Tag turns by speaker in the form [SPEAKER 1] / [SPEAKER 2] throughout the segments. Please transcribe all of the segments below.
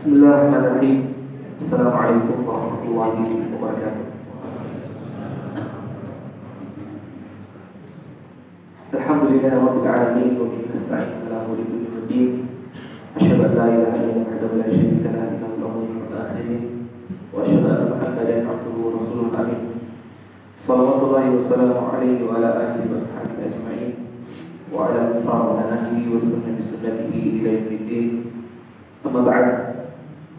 [SPEAKER 1] Bismillahirrahmanirrahim. Assalamualaikum warahmatullahi wabarakatuh. Alhamdulillahi rabbil alamin wa bihi nasta'in ala umuri dunya. Asyhadu an la ilaha illallah wahdahu la syarika lahu lahul mulku wa lahul hamdu wa asyhadu anna Muhammadan abduhu wa rasuluhu amin. Shallallahu wasallam alaihi wa ala alihi wa sahbihi ajma'in wa ala man sara ala nahjihi wa sunnah bi sunnatihi ila yaumiddin. Amma ba'd.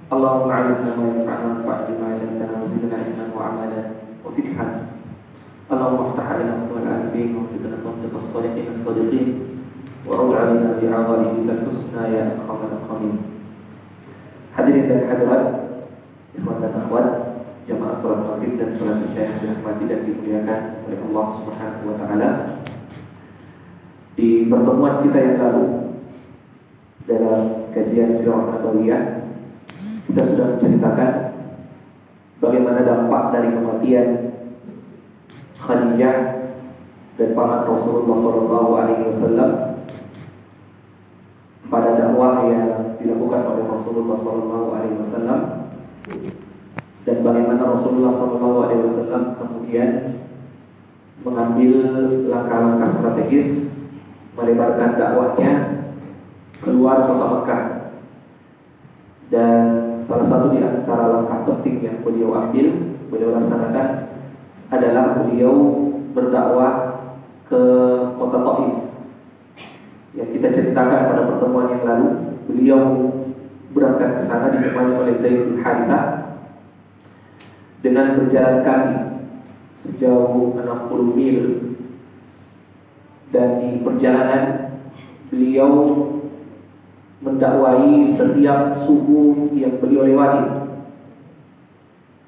[SPEAKER 1] Allahumma 'allimna ma yanfa'una wanfa'na bima 'allamtana wa zidna 'ilman wa 'amalan wa fiqhan. Allahumma iftah 'alaina futuhal 'arifin wa fidna mantiq as-salihin as-sadiqin wa rawwi 'alaina bi'adabika al-husna ya akramal akramin. Hadirin dan hadirat, ikhwan dan akhwat, jamaah salat maghrib dan salat isya yang dirahmati dan dimuliakan oleh Allah Subhanahu wa taala. Di pertemuan kita yang lalu dalam kajian Sirah Nabawiyah, kita sudah menceritakan bagaimana dampak dari kematian Khadijah dan paman Rasulullah SAW pada dakwah yang dilakukan oleh Rasulullah SAW, dan bagaimana Rasulullah SAW kemudian mengambil langkah-langkah strategis melebarkan dakwahnya keluar kota Mekah. Dan salah satu di antara langkah penting yang beliau laksanakan adalah beliau berdakwah ke kota Taif. Yang kita ceritakan pada pertemuan yang lalu, beliau berangkat ke sana ditemani oleh Zaid bin Harithah dengan berjalan kaki sejauh 60 mil, dan di perjalanan beliau mendakwai setiap suku yang beliau lewati.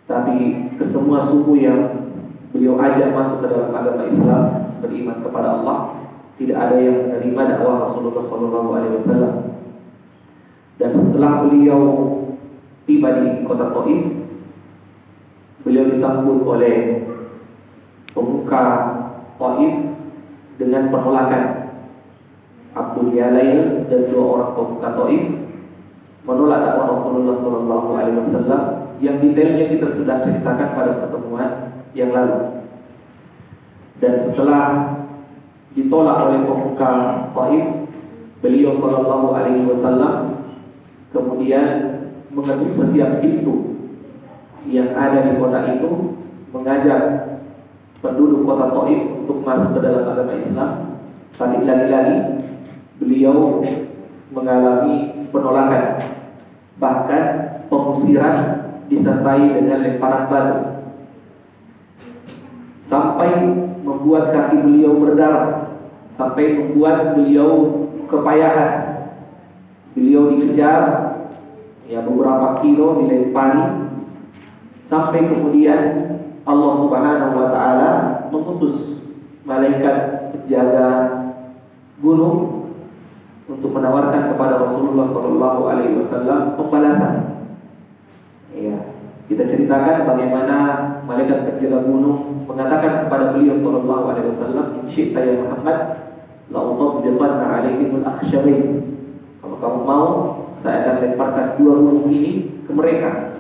[SPEAKER 1] Tapi ke semua suku yang beliau ajak masuk ke dalam agama Islam, beriman kepada Allah, tidak ada yang menerima dakwah Rasulullah SAW. Dan setelah beliau tiba di kota Taif, beliau disambut oleh pemuka Taif dengan penolakan. Abdul Yalail dan dua orang pemuka Taif menolak dakwah Rasulullah SAW yang detailnya kita sudah ceritakan pada pertemuan yang lalu. Dan setelah ditolak oleh pemuka Taif, beliau SAW kemudian mengetuk setiap pintu yang ada di kota itu, mengajak penduduk kota Taif untuk masuk ke dalam agama Islam. Tapi lagi-lagi beliau mengalami penolakan, bahkan pengusiran disertai dengan lemparan batu, sampai membuat kaki beliau berdarah, sampai membuat beliau kepayahan. Beliau dikejar ya beberapa kilo, dilempari, sampai kemudian Allah Subhanahu wa taala mengutus malaikat penjaga gunung untuk menawarkan kepada Rasulullah SAW pembalasan. Ya, kita ceritakan bagaimana malaikat penjaga gunung mengatakan kepada beliau SAW, "In syi'ta ya Muhammad, la utadbiqanna 'alaihim al-akhshabain." Kalau kamu mau, saya akan lemparkan dua gunung ini ke mereka.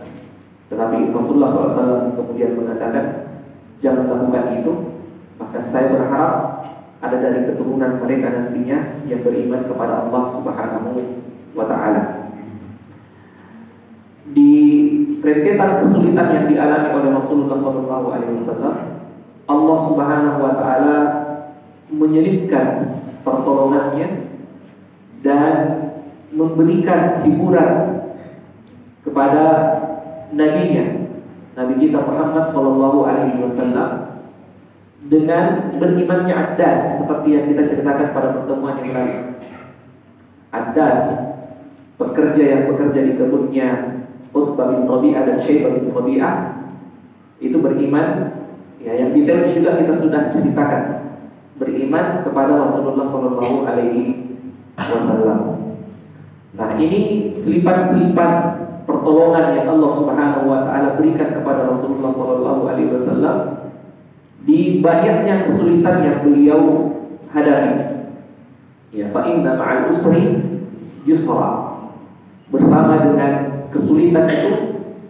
[SPEAKER 1] Tetapi Rasulullah SAW kemudian mengatakan, "Jangan lakukan itu. Bahkan saya berharap ada dari keturunan mereka nantinya yang beriman kepada Allah Subhanahu wa ta'ala." Di rentetan kesulitan yang dialami oleh Rasulullah SAW, Allah Subhanahu wa ta'ala menyelipkan pertolongannya dan memberikan hiburan kepada nabinya, Nabi kita Muhammad SAW, dengan berimannya Addas, seperti yang kita ceritakan pada pertemuan yang lalu. Addas, pekerja yang bekerja di kebunnya Utbah bin Rabi'ah dan Syaibah bin Rabi'ah, itu beriman, ya, yang detailnya juga kita sudah ceritakan, beriman kepada Rasulullah SAW. Nah, ini selipan-selipan pertolongan yang Allah Subhanahu wa ta'ala berikan kepada Rasulullah SAW di banyaknya kesulitan yang beliau hadapi. Ya, fa inna ma'al usri yusra. Bersama dengan kesulitan itu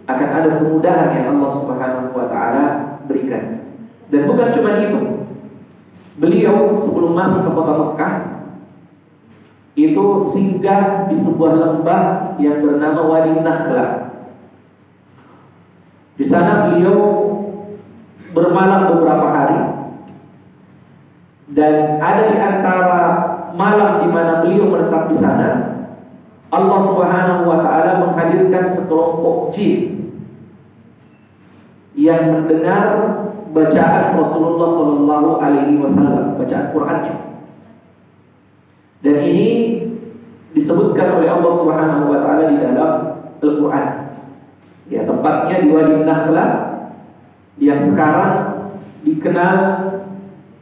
[SPEAKER 1] akan ada kemudahan yang Allah Subhanahu wa taala berikan. Dan bukan cuma itu. Beliau sebelum masuk ke kota Mekah itu singgah di sebuah lembah yang bernama Wadi Nakhla. Di sana beliau bermalam beberapa hari, dan ada di antara malam di mana beliau menetap di sana, Allah Subhanahu wa taala menghadirkan sekelompok jin yang mendengar bacaan Rasulullah sallallahu alaihi wasallam, bacaan Qur'annya. Dan ini disebutkan oleh Allah Subhanahu wa taala di dalam Al-Qur'an. Ya, tempatnya di Wadi Nakhla yang sekarang dikenal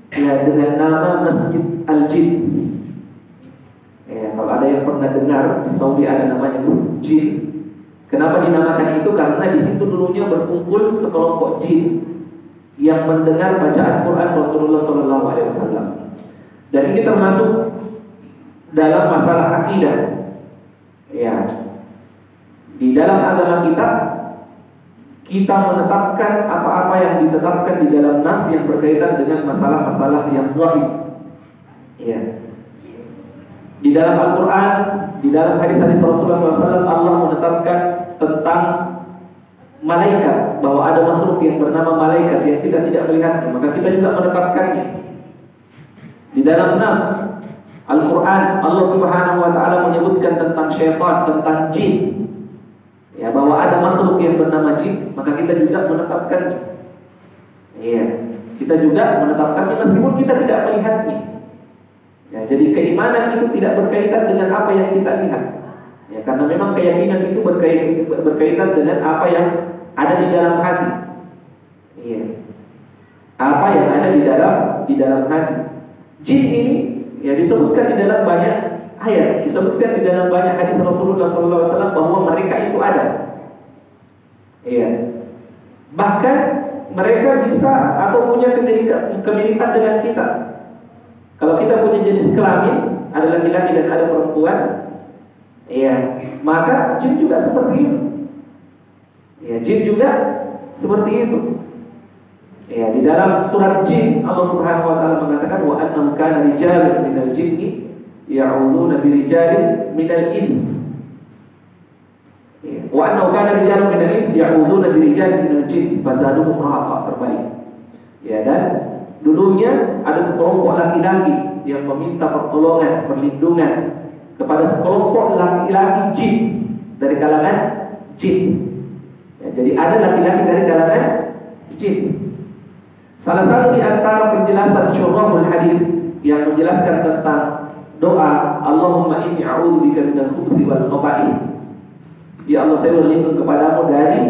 [SPEAKER 1] ya dengan nama Masjid Al-Jin. Ya, kalau ada yang pernah dengar di Saudi ada namanya Masjid Jin. Kenapa dinamakan itu? Karena di situ dulunya berkumpul sekelompok jin yang mendengar bacaan Quran Rasulullah SAW. Dan ini termasuk dalam masalah akidah. Ya, di dalam agama kita menetapkan apa-apa yang ditetapkan di dalam nas yang berkaitan dengan masalah-masalah yang gaib. Ya. Di dalam Al-Quran, di dalam hadis-hadis Rasulullah SAW, Allah menetapkan tentang malaikat, bahwa ada makhluk yang bernama malaikat yang kita tidak melihatnya, maka kita juga menetapkannya. Di dalam nas Al-Quran, Allah Subhanahu wa taala menyebutkan tentang syaitan, tentang jin. Ya, bahwa ada makhluk yang bernama jin, maka kita juga menetapkannya. Iya, kita juga menetapkannya meskipun kita tidak melihatnya. Ya, jadi keimanan itu tidak berkaitan dengan apa yang kita lihat. Ya, karena memang keyakinan itu berkaitan dengan apa yang ada di dalam hati. Iya. Apa yang ada di dalam hati. Jin ini ya disebutkan di dalam banyak ayat, disebutkan di dalam banyak hadis Rasulullah SAW bahwa mereka itu ada. Iya. Bahkan mereka bisa atau punya kemiripan dengan kita. Kalau kita punya jenis kelamin, ada laki-laki dan ada perempuan, iya, maka jin juga seperti itu. Ya, jin juga seperti itu. Ya, di dalam surat Jin Allah Subhanahu wa taala mengatakan wa annahu kana rijalun minal jinni ya'uduna birijalin minal ins. Wa annahu kana rijalun minal ins ya'uduna birijalin minal jin fazaduhum rahaqa, terbalik. Ya, dan dulunya ada sekelompok laki-laki yang meminta pertolongan, perlindungan kepada sekelompok laki-laki jin dari kalangan jin. Ya, jadi ada laki-laki dari kalangan jin. Salah satu di antara penjelasan syurahul hadits yang menjelaskan tentang doa Allahumma inni a'udzubika minal khubuthi wal khaba'ith. Ya Allah, saya berlindung kepadamu dari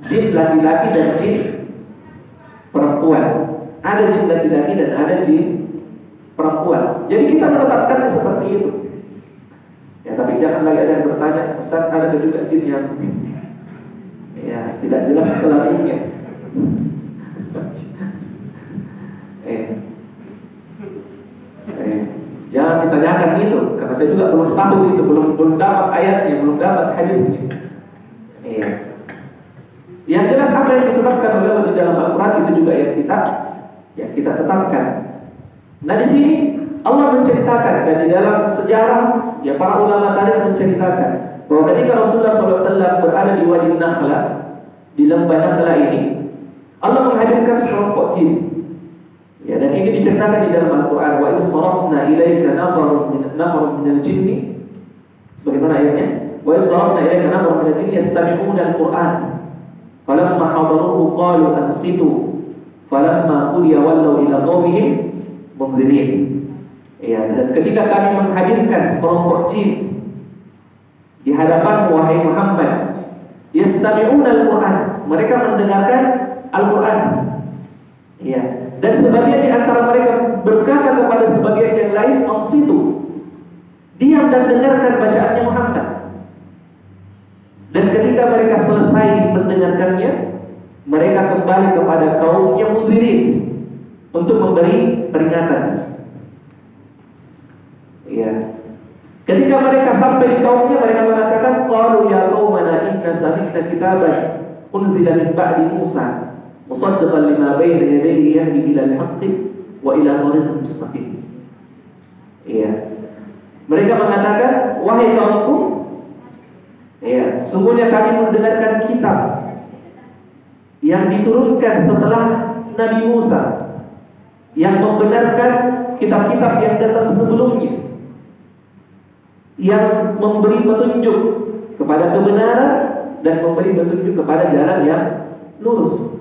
[SPEAKER 1] jin laki-laki dan jin perempuan. Ada jin laki-laki dan ada jin perempuan. Jadi kita menetapkannya seperti itu. Ya, tapi jangan lagi ada yang bertanya, Ustaz, ada juga jin yang ya tidak jelas kelaminnya. Jangan ditanyakan itu, karena saya juga belum tahu itu, belum dapat ayatnya, belum dapat hadisnya. Iya. Yang jelas apa yang ditetapkan oleh Allah di dalam Al-Quran itu juga yang kita tetapkan. Nah, di sini Allah menceritakan, dan di dalam sejarah ya para ulama tarikh menceritakan bahwa ketika Rasulullah SAW berada di Wadi Nakhla, di lembah Nakhla ini, Allah menghadirkan sekelompok jin. Ya, dan ini diceritakan di dalam Al-Quran. Wa idh sarafna ilaika nafarun minal jinni. Bagaimana ayatnya? Wa idh sarafna ilaika nafarun minal jinni yastami'una al-Quran. Falamma hadaruhu qalu ansitu. Falamma qudiya wallaw ila qaumihim munzirin. Ya, dan ketika kami menghadirkan sekelompok jin di hadapan wahai Muhammad, yastami'una al-Quran. Mereka mendengarkan Al-Quran. Ya. Dan sebagian di antara mereka berkata kepada sebagian yang lain, ansitu, diam dan dengarkan bacaannya Muhammad. Dan ketika mereka selesai mendengarkannya, mereka kembali kepada kaumnya munzirin untuk memberi peringatan. Ya. Ketika mereka sampai di kaumnya, mereka mengatakan, qalu ya qaumana inna sami'na kitaban unzila min ba'di Musa musaddiqan lima bayna yadayhi yahdi ila al-haqqi wa ila thariqin mustaqim. Iya. Mereka mengatakan, wahai kaumku, iya, sungguhnya kami mendengarkan kitab yang diturunkan setelah Nabi Musa, yang membenarkan kitab-kitab yang datang sebelumnya, yang memberi petunjuk kepada kebenaran dan memberi petunjuk kepada jalan yang lurus.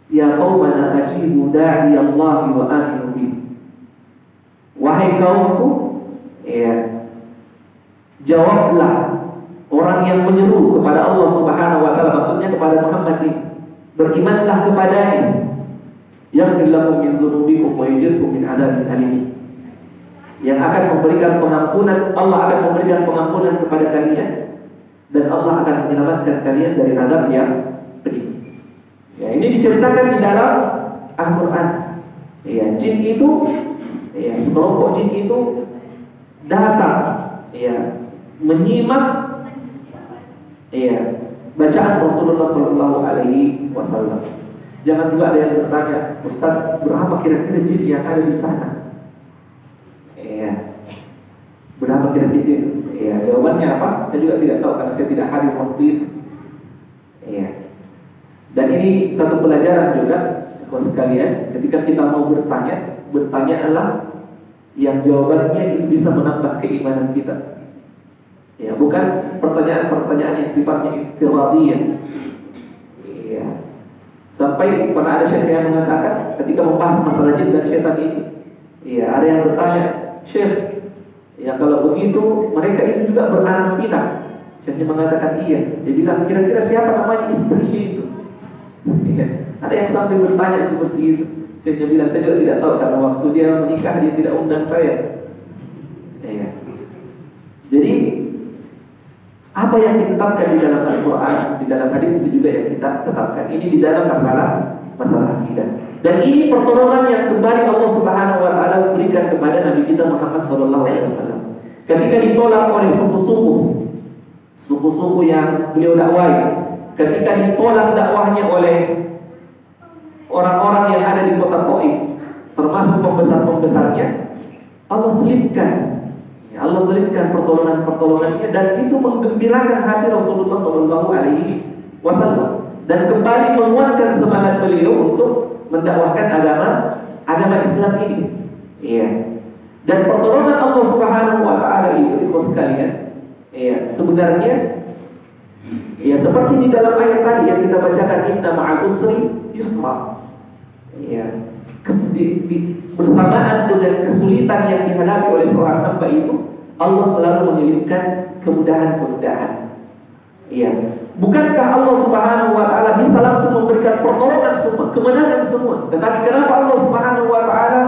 [SPEAKER 1] Ya qaumana ajibu da'i Allah wa aminu bihi. Wahai kaumku, ya, jawablah orang yang menyeru kepada Allah Subhanahu wa taala, maksudnya kepada Muhammad ini. Berimanlah kepadanya. Yaghfir lakum min dzunubikum wa yujirkum min adzabin alim. Yang akan memberikan pengampunan, Allah akan memberikan pengampunan kepada kalian dan Allah akan menyelamatkan kalian dari azab yang pedih. Ya, ini diceritakan di dalam Al-Qur'an. Ya, jin itu, ya, sekelompok jin itu datang, ya, menyimak, ya, bacaan Rasulullah SAW. Jangan juga ada yang bertanya, Ustaz, berapa kira-kira jin yang ada di sana? Ya, berapa kira-kira? Ya, jawabannya apa? Saya juga tidak tahu karena saya tidak hadir waktu itu. Ya. Dan ini satu pelajaran juga, kawan sekalian, ketika kita mau bertanya, bertanyalah yang jawabannya itu bisa menambah keimanan kita. Ya, bukan pertanyaan-pertanyaan yang sifatnya iftiradiyah. Ya. Sampai pernah ada syekh yang mengatakan ketika membahas masalah jin dan syaitan ini, ya, ada yang bertanya, Syekh, ya kalau begitu mereka itu juga beranak pinak. Syekhnya mengatakan iya. Dia bilang, kira-kira siapa namanya istrinya itu? Ya. Ada yang sampai bertanya seperti itu. Syekhnya bilang, saya juga tidak tahu karena waktu dia menikah dia tidak undang saya. Ya. Jadi apa yang ditetapkan di dalam Al-Quran, di dalam hadis itu juga yang kita tetapkan. Ini di dalam masalah akidah. Dan ini pertolongan yang kembali Allah Subhanahu wa taala berikan kepada Nabi kita Muhammad SAW. Ketika ditolak oleh suku-suku yang beliau dakwai, ketika ditolak dakwahnya oleh orang-orang yang ada di kota Taif, termasuk pembesar-pembesarnya, Allah selipkan pertolongannya dan itu menggembirakan hati Rasulullah SAW dan kembali menguatkan semangat beliau untuk mendakwahkan agama Islam ini. Iya. Dan pertolongan Allah Subhanahu wa taala itu ikhwas sekalian, iya, sebenarnya ya seperti di dalam ayat tadi yang kita bacakan, inna ma'al usri yusra. Iya. Bersamaan dengan kesulitan yang dihadapi oleh seorang hamba itu, Allah selalu menyelipkan kemudahan-kemudahan. Iya. Bukankah Allah Subhanahu wa taala bisa langsung memberikan pertolongan semua, kemenangan semua? Tetapi kenapa Allah Subhanahu wa taala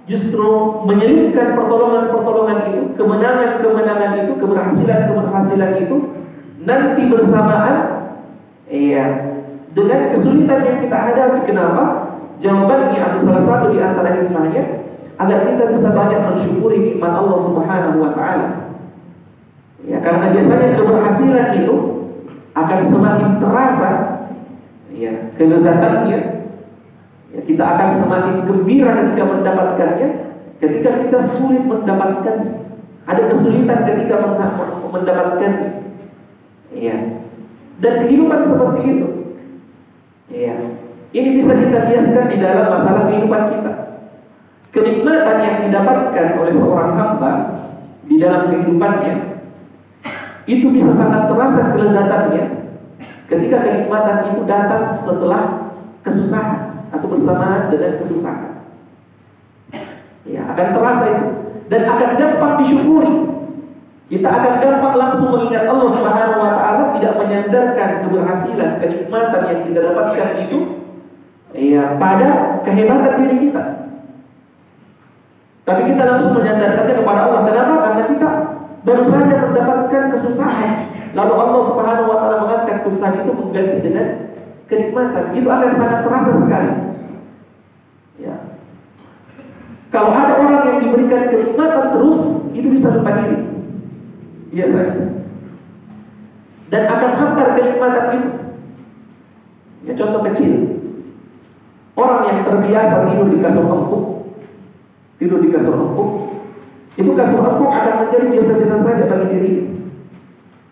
[SPEAKER 1] justru menyelipkan pertolongan-pertolongan itu, kemenangan-kemenangan itu, keberhasilan-keberhasilan itu nanti bersamaan, iya, dengan kesulitan yang kita hadapi? Kenapa? Jawabannya atau salah satu di antara hikmahnya agar kita bisa banyak mensyukuri nikmat Allah Subhanahu wa taala. Ya, karena biasanya keberhasilan itu akan semakin terasa, ya, kelezatannya. Ya, kita akan semakin gembira ketika mendapatkannya. Ketika kita sulit mendapatkannya, ada kesulitan ketika mendapatkannya. Ya. Dan kehidupan seperti itu. Ya. Ini bisa kita biasakan di dalam masalah kehidupan kita. Kenikmatan yang didapatkan oleh seorang hamba di dalam kehidupannya itu bisa sangat terasa kelezatannya ketika kenikmatan itu datang setelah kesusahan atau bersamaan dengan kesusahan. Ya, akan terasa itu dan akan gampang disyukuri. Kita akan gampang langsung mengingat Allah Subhanahu wa taala, tidak menyandarkan keberhasilan, kenikmatan yang kita dapatkan itu, ya, pada kehebatan diri kita. Tapi kita langsung menyandarkannya kepada Allah. Kenapa? Karena kita baru saja mendapatkan kesusahan, lalu Allah Subhanahu wa taala mengangkat kesusahan itu mengganti dengan kenikmatan. Itu akan sangat terasa sekali. Ya. Kalau ada orang yang diberikan kenikmatan terus, itu bisa lupa diri. Biasanya. Dan akan hambar kenikmatan itu. Ya contoh kecil. Orang yang terbiasa tidur di kasur empuk, itu kasur empuk akan menjadi biasa-biasa saja bagi diri.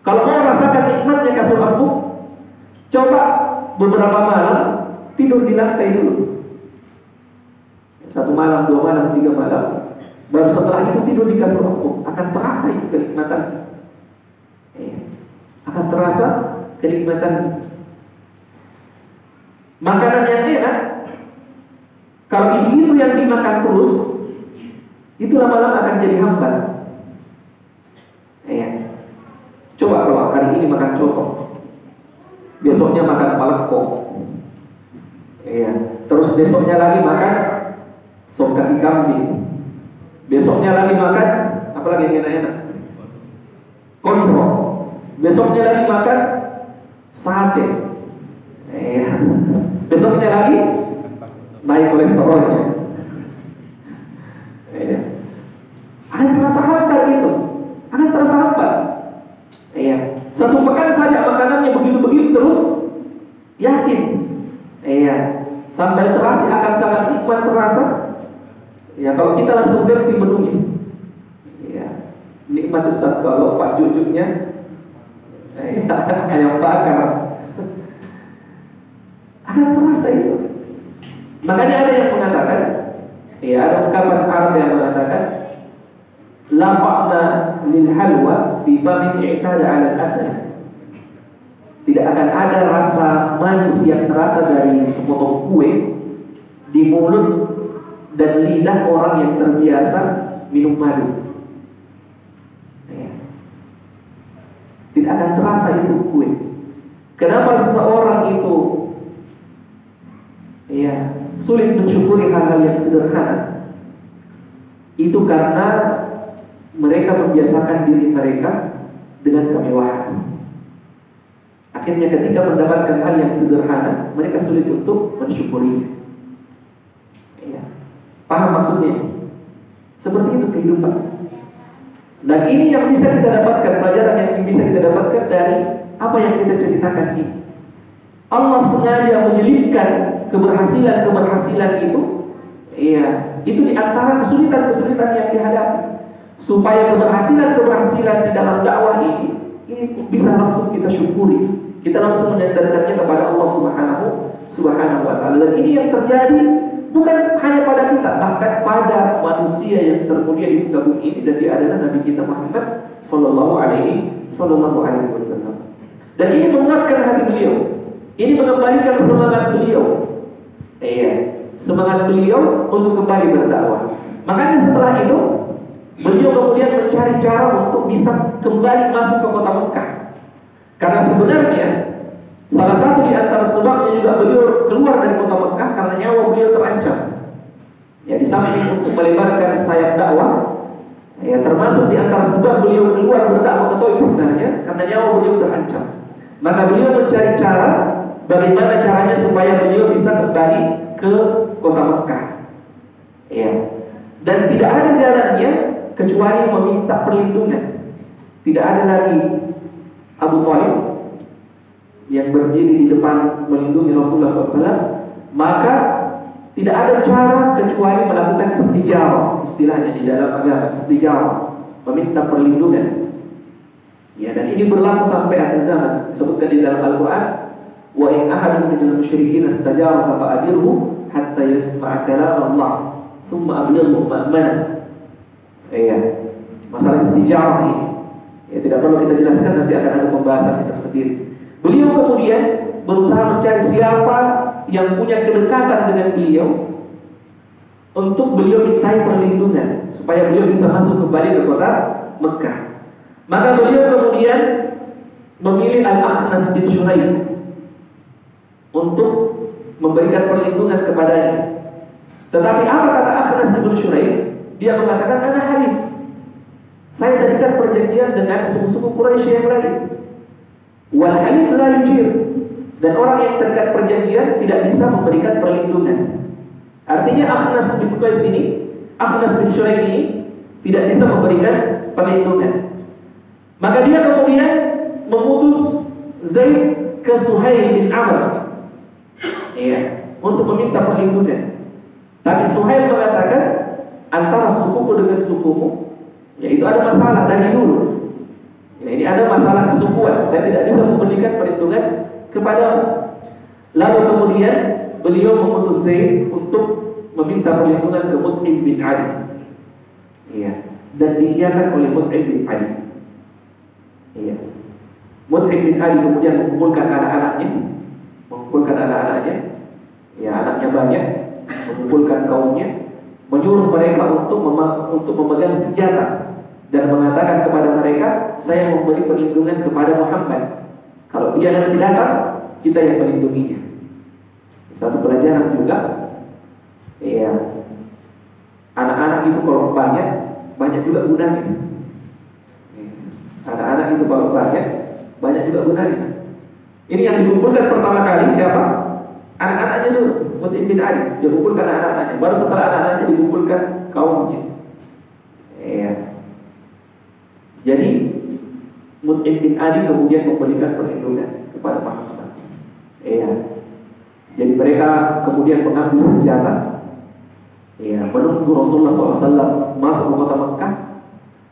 [SPEAKER 1] Kalau mau merasakan nikmatnya kasur empuk, coba beberapa malam tidur di lantai dulu. 1 malam, 2 malam, 3 malam. Baru setelah itu tidur di kasur empuk, akan terasa itu kenikmatan. Akan terasa kenikmatan. Makanan yang enak, kalau itu yang dimakan terus, itu lama-lama akan jadi hambar. Coba kalau hari ini makan coto, besoknya makan paleko, terus besoknya lagi makan sop kaki kambing, besoknya lagi makan apa lagi yang enak-enak, konro, besoknya lagi makan sate, besoknya lagi naik kolesterolnya. Akan terasa hambar gitu, akan terasa hambar. Satu pekan saja makanannya begitu-begitu terus, yakin, sampai terasa akan sangat nikmat terasa. Kalau kita langsung ganti menunya, nikmat Ustaz kalau Pak Jujuknya ayam bakar, akan terasa itu. Makanya ada yang mengatakan, ada ungkapan Arab yang mengatakan, la fa'na lil halwa fi famin i'tada 'ala al-asal. Tidak akan ada rasa manis yang terasa dari sepotong kue di mulut dan lidah orang yang terbiasa minum madu. Tidak akan terasa itu kue. Kenapa seseorang itu sulit mensyukuri hal-hal yang sederhana? Itu karena mereka membiasakan diri mereka dengan kemewahan. Akhirnya ketika mendapatkan hal yang sederhana, mereka sulit untuk mensyukurinya. Paham maksudnya? Seperti itu kehidupan. Dan ini yang bisa kita dapatkan, pelajaran yang bisa kita dapatkan dari apa yang kita ceritakan ini. Allah sengaja menyelipkan keberhasilan itu, itu di antara kesulitan-kesulitan yang dihadapi, supaya keberhasilan di dalam dakwah ini bisa langsung kita syukuri, kita langsung menyandarkannya kepada Allah Subhanahu wa Ta'ala. Dan ini yang terjadi bukan hanya pada kita, bahkan pada manusia yang termulia di muka bumi ini, dan dia adalah Nabi kita Muhammad Sallallahu Alaihi Wasallam. Dan ini menguatkan hati beliau, ini mengembalikan semangat beliau, semangat beliau untuk kembali berdakwah. Makanya setelah itu beliau kemudian mencari cara untuk bisa kembali masuk ke kota Mekah. Karena sebenarnya salah satu di antara sebabnya juga beliau keluar dari kota Mekah karena nyawa beliau terancam. Di samping untuk melebarkan sayap dakwah, termasuk di antara sebab beliau keluar berdakwah ke Taif sebenarnya karena nyawa beliau terancam. Maka beliau mencari cara bagaimana caranya supaya beliau bisa kembali ke kota Mekah. Dan tidak ada jalannya kecuali meminta perlindungan. Tidak ada lagi Abu Thalib yang berdiri di depan melindungi Rasulullah SAW, maka tidak ada cara kecuali melakukan istijarah, istilahnya di dalam agama istijarah, meminta perlindungan. Dan ini berlaku sampai akhir zaman. Disebutkan di dalam Al-Quran, wa in ahadun minal musyrikin istajaraka fa'ajirhu hatta yasma'a kalam Allah thumma ablighu ma'manah. Masalah istijarah ini tidak perlu kita jelaskan, nanti akan ada pembahasan tersendiri. Beliau kemudian berusaha mencari siapa yang punya kedekatan dengan beliau untuk beliau mintai perlindungan supaya beliau bisa masuk kembali ke kota Mekah. Maka beliau kemudian memilih Al-Akhnas bin Syuraik untuk memberikan perlindungan kepadanya. Tetapi apa kata Akhnas bin Syuraik? Dia mengatakan, ana halif, saya terikat perjanjian dengan suku-suku Quraisy yang lain. Wal halif la yujir, dan orang yang terikat perjanjian tidak bisa memberikan perlindungan. Artinya Akhnas bin Syuraik ini tidak bisa memberikan perlindungan. Maka dia kemudian mengutus Zaid ke Suhail bin Amr, untuk meminta perlindungan. Tapi Suhail mengatakan, antara sukuku dengan sukumu, itu ada masalah dari dulu. Ini ada masalah kesukuan. Saya tidak bisa memberikan perlindungan kepadamu. Lalu kemudian beliau mengutus Zaid untuk meminta perlindungan ke Mut'im bin Ali. Dan diiyakan oleh Mut'im bin Ali. Mut'im bin Ali kemudian mengumpulkan anak-anaknya, anaknya banyak, mengumpulkan kaumnya, menyuruh mereka untuk memegang senjata dan mengatakan kepada mereka, saya memberi perlindungan kepada Muhammad. Kalau dia nanti datang, kita yang melindunginya. Satu pelajaran juga, anak-anak itu kalau banyak juga gunanya. Anak-anak itu kalau banyak juga gunanya. Ini yang dikumpulkan pertama kali siapa? Anak-anaknya dulu, Mut'im bin Ali. Dia kumpulkan anak-anaknya. Baru setelah anak-anaknya dikumpulkan kaumnya. Jadi Mut'im bin Ali kemudian memberikan perlindungan kepada Muhammad. Jadi mereka kemudian mengambil senjata, menunggu Rasulullah SAW masuk ke kota Mekah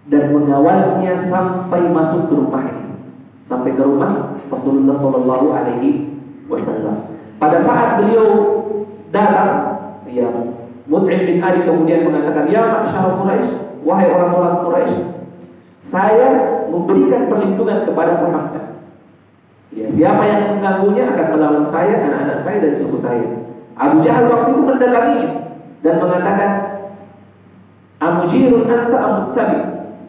[SPEAKER 1] dan mengawalnya sampai masuk ke rumahnya, sampai ke rumah Rasulullah SAW. Pada saat beliau datang, Mut'im bin Ali kemudian mengatakan, ya ma'syar Quraisy, wahai orang-orang Quraisy, saya memberikan perlindungan kepada Muhammad. Siapa yang mengganggunya akan melawan saya, anak-anak saya dan suku saya. Abu Jahal waktu itu mendatanginya dan mengatakan, amujirun anta amuttabi,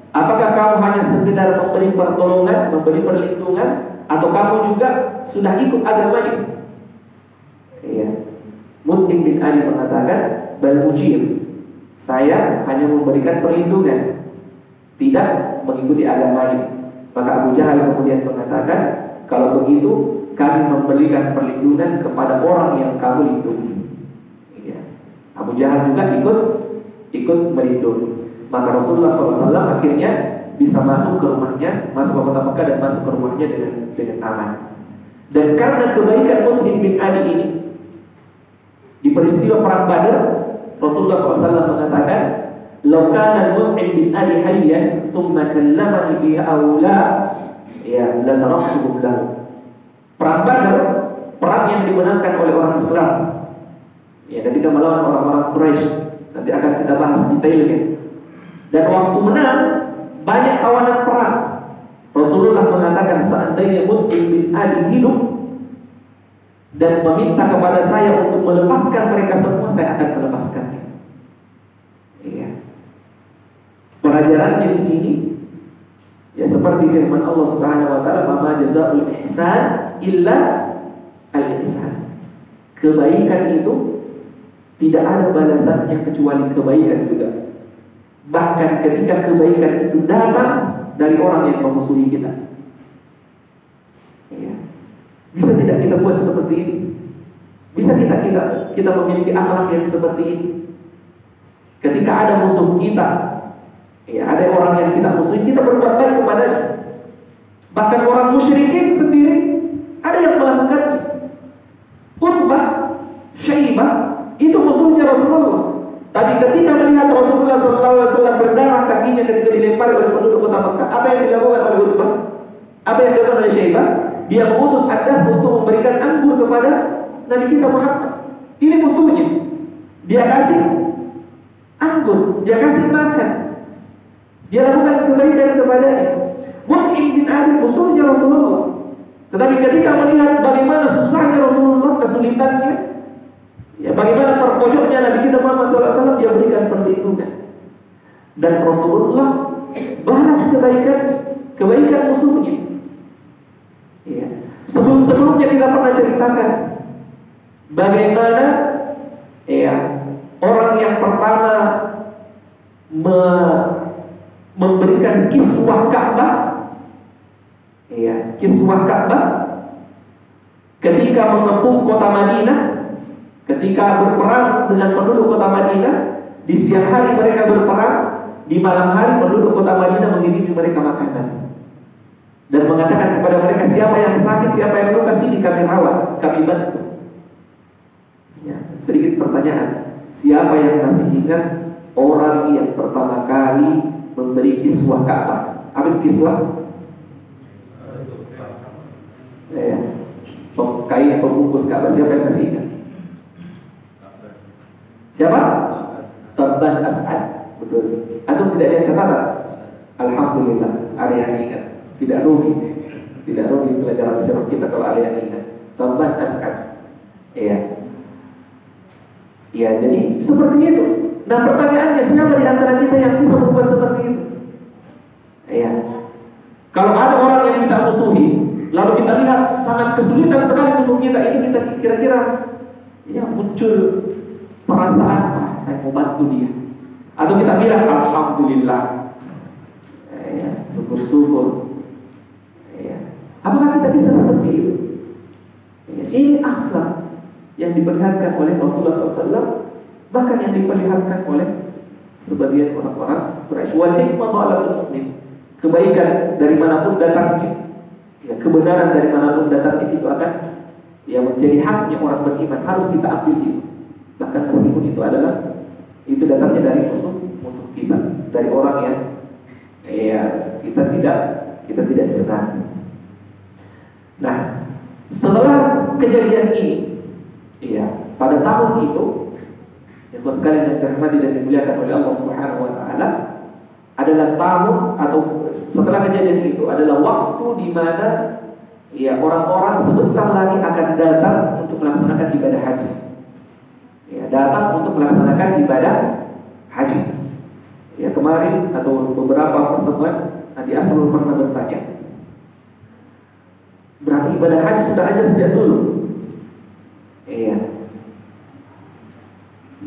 [SPEAKER 1] apakah kamu hanya sekedar memberi pertolongan, memberi perlindungan, atau kamu juga sudah ikut agamanya? Mut'im bin Ali mengatakan, bal mujir, saya hanya memberikan perlindungan, tidak mengikuti agamanya. Maka Abu Jahal kemudian mengatakan, kalau begitu kami memberikan perlindungan kepada orang yang kamu lindungi. Abu Jahal juga ikut melindungi. Maka Rasulullah SAW akhirnya bisa masuk ke rumahnya, masuk ke kota Mekah dan masuk ke rumahnya dengan aman. Dan karena kebaikan Mut'im bin Ali ini, di peristiwa perang Badar, Rasulullah SAW mengatakan, "Lau kana Mut'im bin Ali hayyan, thumma kallamani fi aula, la taraktuhu lahu." Perang Badar, perang yang dimenangkan oleh orang Islam, ketika melawan orang-orang Quraisy. Nanti akan kita bahas detailnya. Dan waktu menang, banyak tawanan perang. Rasulullah mengatakan, seandainya Mut'im bin Ali hidup dan meminta kepada saya untuk melepaskan mereka semua, saya akan melepaskannya. Pelajarannya di sini, seperti firman Allah Subhanahu wa taala, "Fama jazaa'ul ihsan illa al-ihsan." Kebaikan itu tidak ada balasannya kecuali kebaikan juga. Bahkan ketika kebaikan itu datang dari orang yang memusuhi kita. Bisa tidak kita buat seperti ini? Bisa kita memiliki akhlak yang seperti ini? Ketika ada musuh kita, ada orang yang kita musuhi, kita berbuat baik kepadanya. Bahkan orang musyrikin sendiri ada yang melakukannya. Utbah, Syaibah itu musuhnya Rasulullah. Tapi ketika melihat Rasulullah SAW berdarah kakinya ketika dilempar oleh penduduk kota Mekah, apa yang dilakukan oleh Utbah? Apa yang dilakukan oleh Syaibah? Dia mengutus Adas untuk memberikan anggur kepada Nabi kita Muhammad. Ini musuhnya. Dia kasih anggur, dia kasih makan, dia lakukan kebaikan kepadanya. Mut'im bin Ali musuhnya Rasulullah. Tetapi ketika melihat bagaimana susahnya Rasulullah, kesulitannya, bagaimana terpojoknya Nabi kita Muhammad SAW, dia berikan perlindungan. Dan Rasulullah balas kebaikan musuhnya. Sebelum-sebelumnya kita pernah ceritakan bagaimana orang yang pertama memberikan kiswah Ka'bah, kiswah Ka'bah ketika mengepung kota Madinah, ketika berperang dengan penduduk kota Madinah. Di siang hari mereka berperang, di malam hari penduduk kota Madinah mengirimi mereka makanan dan mengatakan kepada mereka, siapa yang sakit, siapa yang luka, sini kami rawat, kami bantu. Ya, sedikit pertanyaan, siapa yang masih ingat orang yang pertama kali memberi kiswah Ka'bah? Apa itu kiswah? Ya, kain pembungkus Ka'bah. Siapa yang masih ingat? Siapa? Tabban As'ad. Betul. Atau tidak lihat catatan? Alhamdulillah, ada yang ingat. Tidak rugi pelajaran sirah kita kalau ada yang ingat. Tabban As'ad. Iya. Ya, jadi seperti itu. Nah, pertanyaannya, siapa di antara kita yang bisa berbuat seperti itu? Iya. Kalau ada orang yang kita musuhi, lalu kita lihat sangat kesulitan sekali musuh kita, itu kita kira-kira ya muncul perasaan, saya mau bantu dia. Atau kita bilang alhamdulillah, ya, syukur-syukur. Ya. Apakah kita bisa seperti itu? Ya, ini akhlak yang diperlihatkan oleh Rasulullah SAW, bahkan yang diperlihatkan oleh sebagian orang-orang Quraisy. Wal hikmah dhalatul mu'min. Kebaikan dari manapun datangnya, ya, kebenaran dari manapun datangnya, itu akan ya menjadi haknya orang beriman, harus kita ambil itu. Bahkan meskipun itu datangnya dari musuh kita, dari orang yang ya kita tidak senang. Nah, setelah kejadian ini, ya, pada tahun itu, yang sekalian yang dirahmati dan dimuliakan oleh Allah Subhanahu wa taala, adalah tahun atau setelah kejadian itu adalah waktu di mana ya orang-orang sebentar lagi akan datang untuk melaksanakan ibadah haji. Ya, datang untuk melaksanakan ibadah haji. Ya, kemarin atau beberapa pertemuan Adi Asrul pernah bertanya, berarti ibadah haji sudah ada sejak dulu? Iya.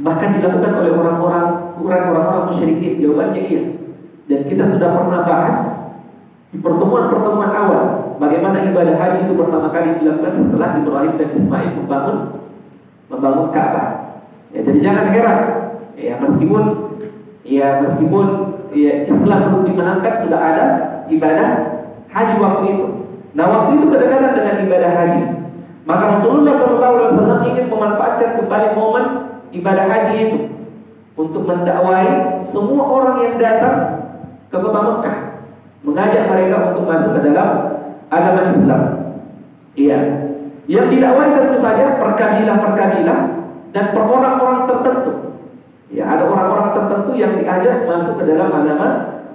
[SPEAKER 1] Bahkan dilakukan oleh orang-orang musyrikin. Jawabannya iya. Dan kita sudah pernah bahas di pertemuan-pertemuan awal bagaimana ibadah haji itu pertama kali dilakukan setelah Ibrahim dan Ismail membangun Ka'bah. Ya, jadi jangan heran. Ya, meskipun Islam belum dimenangkan, sudah ada ibadah haji waktu itu. Nah, waktu itu berdekatan dengan ibadah haji. Maka Rasulullah SAW ingin memanfaatkan kembali momen ibadah haji itu untuk mendakwai semua orang yang datang ke kota Mekah, mengajak mereka untuk masuk ke dalam agama Islam. Iya. Yang didakwai tentu saja perkabilah-perkabilah dan per orang-orang tertentu. Ya, ada orang-orang tertentu yang diajak masuk ke dalam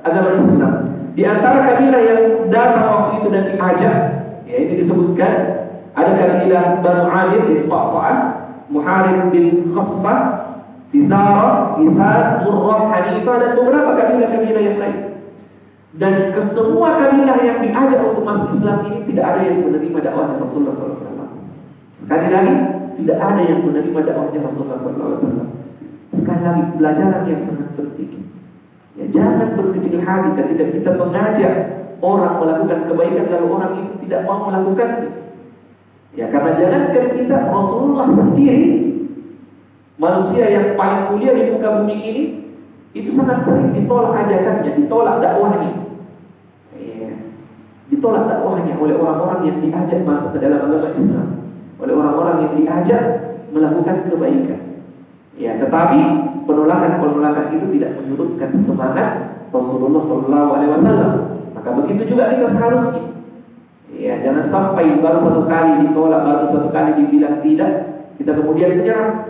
[SPEAKER 1] agama Islam. Di antara kabilah yang datang waktu itu dan diajak, ya ini disebutkan ada kabilah Banu Amir bin Sa'sa'ah, Muharib bin Khassah, Fizarah, Nisan, Murrah, Hanifah, dan beberapa kabilah-kabilah yang lain. Dan kesemua kabilah yang diajak untuk masuk Islam ini tidak ada yang menerima dakwahnya Rasulullah SAW. Sekali lagi, tidak ada yang menerima dakwahnya Rasulullah SAW. Sekali lagi, pelajaran yang sangat penting. Ya, jangan berkecil hati ketika kita mengajak orang melakukan kebaikan lalu orang itu tidak mau melakukannya. Ya, karena jangankan kita, Rasulullah sendiri, manusia yang paling mulia di muka bumi ini, itu sangat sering ditolak ajakannya, ditolak dakwahnya. Ya, ditolak dakwahnya oleh orang-orang yang diajak masuk ke dalam agama Islam, oleh orang-orang yang diajak melakukan kebaikan. Ya, tetapi penolakan itu tidak menyurutkan semangat Rasulullah SAW. Maka begitu juga kita seharusnya. Ya, jangan sampai baru satu kali ditolak, baru satu kali dibilang tidak, kita kemudian menyerah.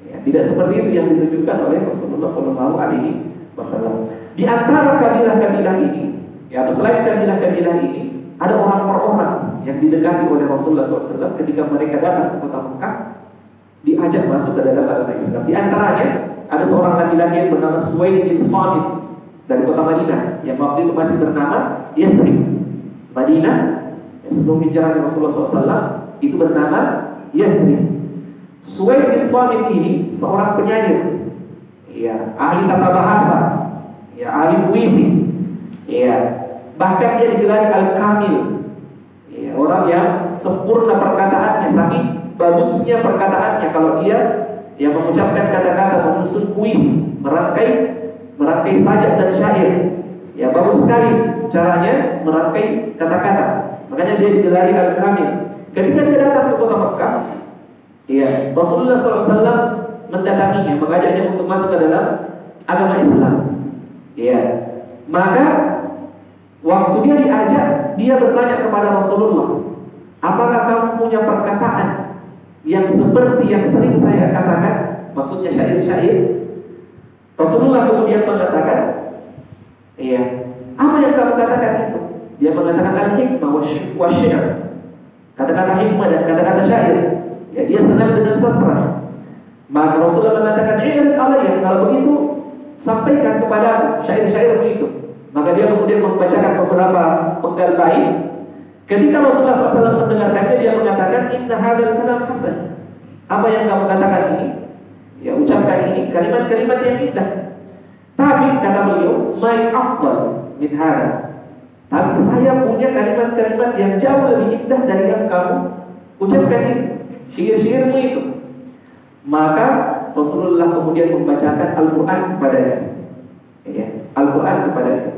[SPEAKER 1] Ya, tidak seperti itu yang ditunjukkan oleh Rasulullah SAW. Di antara kabilah-kabilah ini, ya, atau selain kabilah-kabilah ini, ada orang per orang yang didekati oleh Rasulullah SAW ketika mereka datang ke kota Mekah, diajak masuk ke dalam agama Islam. Di antaranya ada seorang laki-laki yang bernama Suwaid bin Samit dari kota Madinah, yang waktu itu masih bernama Yathrib. Madinah sebelum hijrah Rasulullah SAW itu bernama Yathrib. Suwaid bin Samit ini seorang penyair, ya, ahli tata bahasa, ya, ahli puisi, ya, bahkan dia digelar Al-Kamil, ya, orang yang sempurna perkataannya, saking bagusnya perkataannya. Kalau dia yang mengucapkan kata-kata, menyusun puisi, merangkai merangkai sajak dan syair. Ya, bagus sekali caranya merangkai kata-kata. Makanya dia digelari Al-Kamil. Ketika dia datang ke kota Mekah, ya, Rasulullah SAW mendatanginya, mengajaknya untuk masuk ke dalam agama Islam. Ya, maka waktu dia diajak, dia bertanya kepada Rasulullah, apakah kamu punya perkataan yang seperti yang sering saya katakan? Maksudnya syair-syair. Rasulullah kemudian mengatakan, iya, apa yang kamu katakan itu? Dia mengatakan al-hikmah wa syair, kata-kata hikmah dan kata-kata syair. Ya, dia senang dengan sastra. Maka Rasulullah mengatakan, "I'rid alayya, kalau begitu sampaikan kepada syair-syairmu itu." Maka dia kemudian membacakan beberapa penggal bait. Ketika Rasulullah SAW mendengarkannya, dia mengatakan, "Inna hadzal kalam hasan." Apa yang kamu katakan ini, ya, ucapkan ini kalimat-kalimat yang indah. Tapi kata beliau, "Mai afdal min hada." Tapi saya punya kalimat-kalimat yang jauh lebih indah dari yang kamu ucapkan ini, syair-syairmu itu. Maka Rasulullah kemudian membacakan Al-Quran kepadanya. Ya, Al-Quran kepadanya.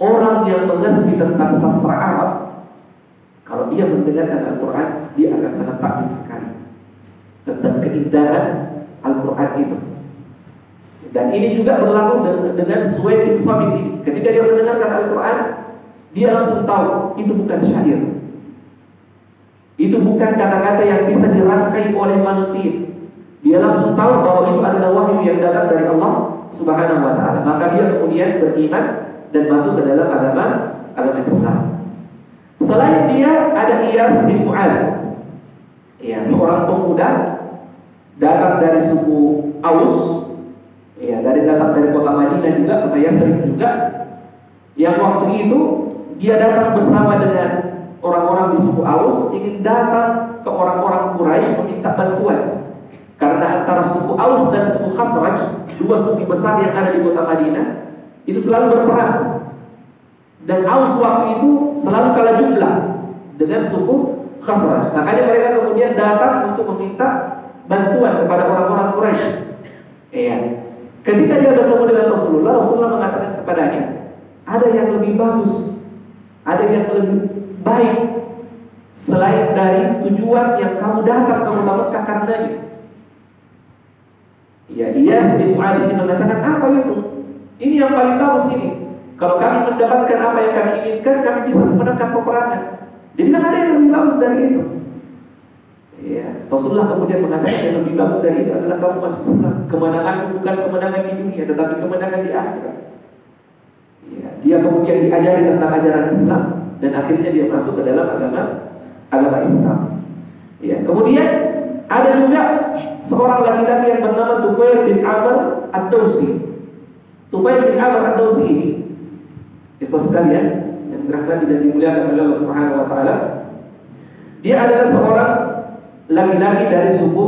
[SPEAKER 1] Orang yang mengerti tentang sastra Arab, kalau dia mendengarkan Al-Quran, dia akan sangat takjub sekali tentang keindahan Al-Quran itu. Dan ini juga berlaku dengan Suwaid bin Sabit ini. Ketika dia mendengarkan Al-Quran, dia langsung tahu itu bukan syair. Itu bukan kata-kata yang bisa dirangkai oleh manusia. Dia langsung tahu bahwa itu adalah wahyu yang datang dari Allah Subhanahu wa taala. Maka dia kemudian beriman dan masuk ke dalam agama Islam. Selain dia ada Iyas bin Mu'ad. Ya, seorang pemuda datang dari suku Aus. Ya, datang dari kota Madinah juga, kota Yathrib juga. Yang waktu itu dia datang bersama dengan orang-orang di suku Aus, ingin datang ke orang-orang Quraisy meminta bantuan. Karena antara suku Aus dan suku Khazraj, dua suku besar yang ada di kota Madinah, itu selalu berperang. Dan Aus waktu itu selalu kalah jumlah dengan suku Khazraj. Makanya mereka kemudian datang untuk meminta bantuan kepada orang-orang Quraisy. Iya. Ketika dia bertemu dengan Rasulullah, Rasulullah mengatakan kepadanya, ada yang lebih bagus, ada yang lebih baik selain dari tujuan yang kamu datang ke kota Mekah karenanya. Ya, Iyas bin Mu'ad ini mengatakan, apa itu? Ini yang paling bagus ini. Kalau kami mendapatkan apa yang kami inginkan, kami bisa memenangkan peperangan. Dia bilang ada yang lebih bagus dari itu. Ya, Rasulullah kemudian mengatakan yang lebih bagus dari itu adalah kamu masuk Islam. Kemenangan bukan kemenangan di dunia, tetapi kemenangan di akhirat. Ya, dia kemudian diajari tentang ajaran Islam dan akhirnya dia masuk ke dalam agama Islam. Ya, kemudian ada juga seorang laki-laki yang bernama Tufail bin Amr ad-Dawsi. Tufail bin Amr ad-Dawsi ini, itu sekalian yang dirahmati dan dimuliakan oleh Allah Subhanahu wa taala. Dia adalah seorang laki-laki dari suku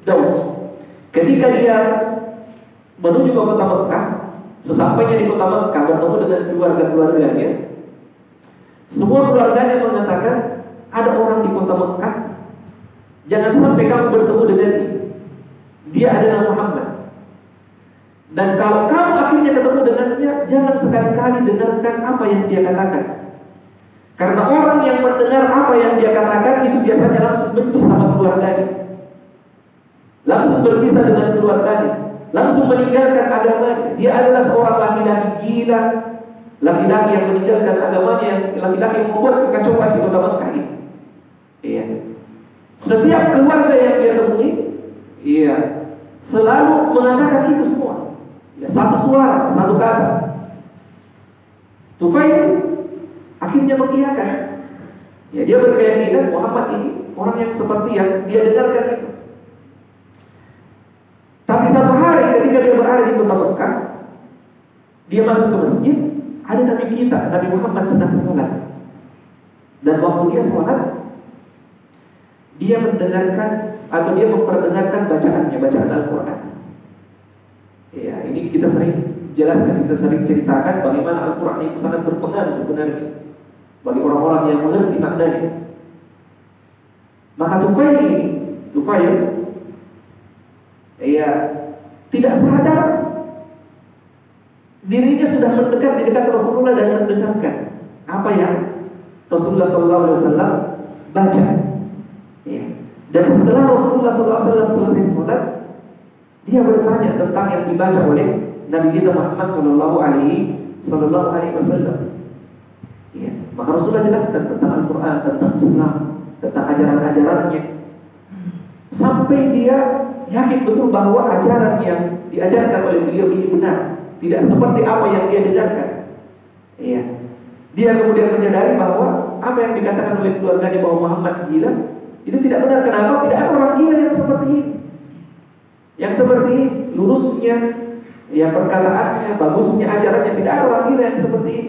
[SPEAKER 1] Daus. Ketika dia menuju ke kota Mekah, sesampainya di kota Mekah bertemu dengan keluarga-keluarganya. Semua keluarganya mengatakan, ada orang di kota Mekah, jangan sampai kamu bertemu dengan dia adalah Muhammad. Dan kalau kamu akhirnya ketemu dengannya, jangan sekali-kali dengarkan apa yang dia katakan. Karena orang yang mendengar apa yang dia katakan itu biasanya langsung benci sama keluarganya, langsung berpisah dengan keluarganya, langsung meninggalkan agamanya. Dia adalah seorang laki-laki gila, laki-laki yang meninggalkan agamanya, laki-laki yang membuat kekacauan di kota Mekah ini. Iya. Setiap keluarga yang dia temui, iya, selalu mengatakan itu semua. Ya, satu suara, satu kata. Tufail akhirnya mengiyakan. Ya, dia berkeyakinan Muhammad ini orang yang seperti yang dia dengarkan itu. Tapi satu hari ketika dia berada di kota Mekah, dia masuk ke masjid, ada Nabi kita, Nabi Muhammad sedang sholat. Dan waktu dia sholat, dia mendengarkan atau dia memperdengarkan bacaannya, bacaan Al-Quran. Ya, ini kita sering jelaskan, kita sering ceritakan bagaimana Al-Quran itu sangat berpengaruh sebenarnya bagi orang-orang yang mengerti maknanya. Maka Tufail ya tidak sadar dirinya sudah mendekat di dekat Rasulullah dan mendengarkan apa yang Rasulullah SAW baca. Ya. Dan setelah Rasulullah SAW selesai sholat, dia bertanya tentang yang dibaca oleh Nabi kita Muhammad Sallallahu Alaihi Wasallam. Ya. Maka Rasulullah jelaskan tentang Al-Quran, tentang Islam, tentang ajaran-ajarannya, sampai dia yakin betul bahwa ajaran yang diajarkan oleh beliau ini benar, tidak seperti apa yang dia dengarkan. Ya. Dia kemudian menyadari bahwa apa yang dikatakan oleh keluarganya bahwa Muhammad gila itu tidak benar. Kenapa? Tidak ada orang gila yang seperti ini. Yang seperti ini, lurusnya, ya perkataannya, bagusnya ajarannya, tidak ada orang gila yang seperti ini.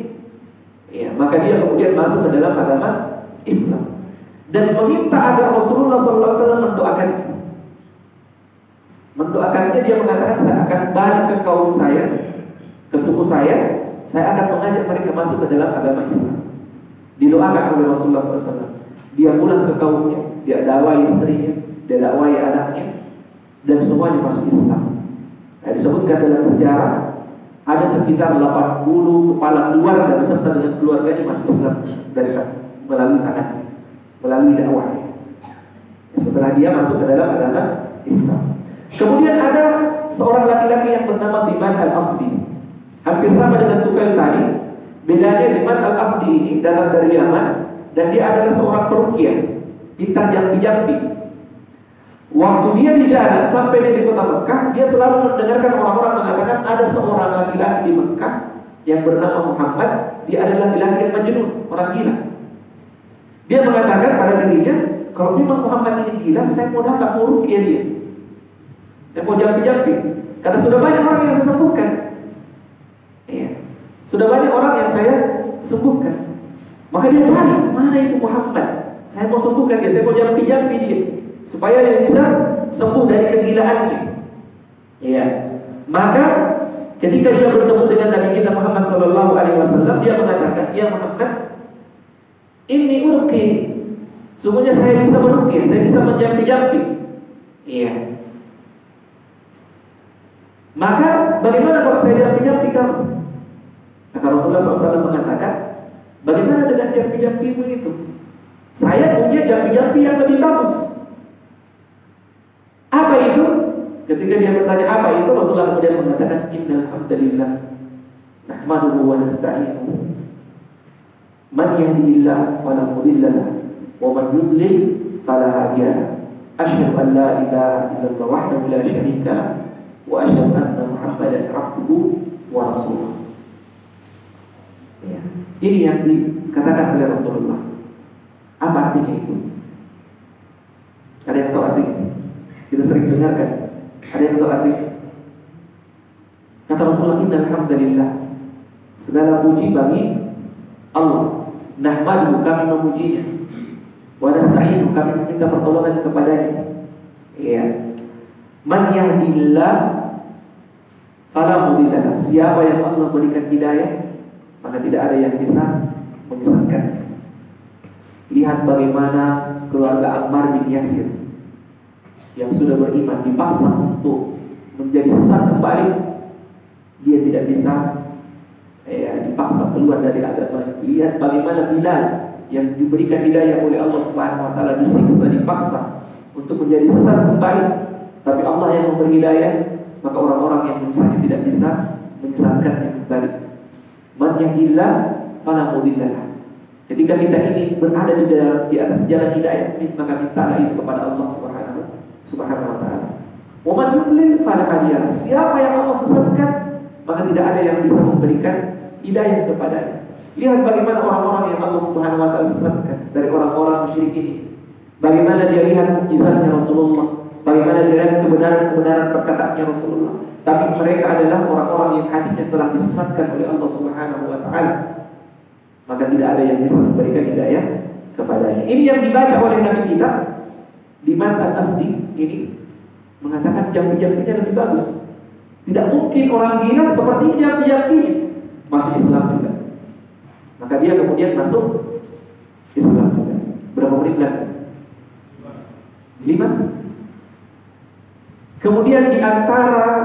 [SPEAKER 1] Ya, maka dia kemudian masuk ke dalam agama Islam dan meminta agar Rasulullah SAW mendoakannya. Mendoakannya, dia mengatakan, saya akan balik ke kaum saya, ke suku saya akan mengajak mereka masuk ke dalam agama Islam. Didoakan oleh Rasulullah SAW. Dia pulang ke kaumnya, dia dakwai istrinya, dia dakwai anaknya, dan semuanya masuk Islam. Nah, disebutkan dalam sejarah ada sekitar 80 kepala keluarga beserta dengan keluarganya masuk Islam dari melalui tangannya, melalui dakwahnya. Setelah dia masuk ke dalam agama Islam. Kemudian ada seorang laki-laki yang bernama Diman Al-Asdi. Hampir sama dengan Tufail tadi. Bedanya Diman Al-Asdi ini datang dari Yaman dan dia adalah seorang peruqyah, pintar jampi-jampi. Waktu dia di jalan sampai dia di kota Mekah, dia selalu mendengarkan orang-orang mengatakan ada seorang laki-laki di Mekah yang bernama Muhammad. Dia adalah laki-laki yang majnun, orang gila. Dia mengatakan pada dirinya, kalau memang Muhammad ini gila, saya mau datang meruqyah dia. Saya mau jampi-jampi. Karena sudah banyak orang yang saya sembuhkan. Iya. Sudah banyak orang yang saya sembuhkan. Maka dia cari, mana itu Muhammad? Saya mau sembuhkan dia, saya mau jampi-jampi dia, supaya dia bisa sembuh dari kegilaannya. Iya. Maka ketika dia bertemu dengan Nabi kita Muhammad Sallallahu Alaihi Wasallam, dia mengatakan, ya Muhammad, ini urqi, sungguhnya saya bisa meruqyah, saya bisa menjampi-jampi. Iya. Maka bagaimana kalau saya jampi-jampi kamu? Maka Rasulullah SAW mengatakan, bagaimana dengan jampi-jampimu itu? Saya punya jampi-jampi yang lebih bagus. Apa itu? Ketika dia bertanya apa itu, Rasulullah kemudian mengatakan, innal hamdalillah nahmaduhu wa nasta'inuhu man yahdihillahu fala mudilla lahu wa man yudlil fala hadiya lahu asyhadu an la ilaha illallah wahdahu la syarika lahu wa asyhadu anna Muhammadan abduhu wa rasuluh. Ya. Ini yang dikatakan oleh Rasulullah. Apa artinya itu? Ada yang tahu artinya? Kita sering dengarkan. Ada yang tahu artinya? Kata Rasulullah, innal hamdalillah, segala puji bagi Allah. Nahmaduhu, kami memujinya. Wa nasta'inu, kami meminta pertolongan kepadanya. Iya. Man yahdillah fala mudilla lahu. Siapa yang Allah berikan hidayah, maka tidak ada yang bisa menyesatkannya. Lihat bagaimana keluarga Ammar bin Yasir yang sudah beriman dipaksa untuk menjadi sesat kembali. Dia tidak bisa dipaksa keluar dari agama. Lihat bagaimana Bilal yang diberikan hidayah oleh Allah Subhanahu wa taala disiksa, dipaksa untuk menjadi sesat kembali. Tapi Allah yang memberi hidayah, maka orang-orang yang misalnya tidak bisa menyesatkannya kembali. Man yahdillah fala mudilla lahu. Ketika kita ini berada di atas jalan hidayah, maka mintalah itu kepada Allah Subhanahu wa taala. Wa man yudlil fala hadiya. Siapa yang Allah sesatkan, maka tidak ada yang bisa memberikan hidayah kepadanya. Lihat bagaimana orang-orang yang Allah Subhanahu wa taala sesatkan dari orang-orang musyrik ini. Bagaimana dia lihat mukjizatnya Rasulullah, bagaimana dia lihat kebenaran perkataannya Rasulullah. Tapi mereka adalah orang-orang yang hatinya telah disesatkan oleh Allah Subhanahu wa taala. Maka tidak ada yang bisa memberikan hidayah kepadanya. Ini yang dibaca oleh Nabi kita Diman Al-Asdi ini mengatakan jampi-jampinya lebih bagus. Tidak mungkin orang gila seperti jampi-jampinya masuk Islam juga. Maka dia kemudian masuk Islam juga. Berapa menit lagi? 5. Kemudian di antara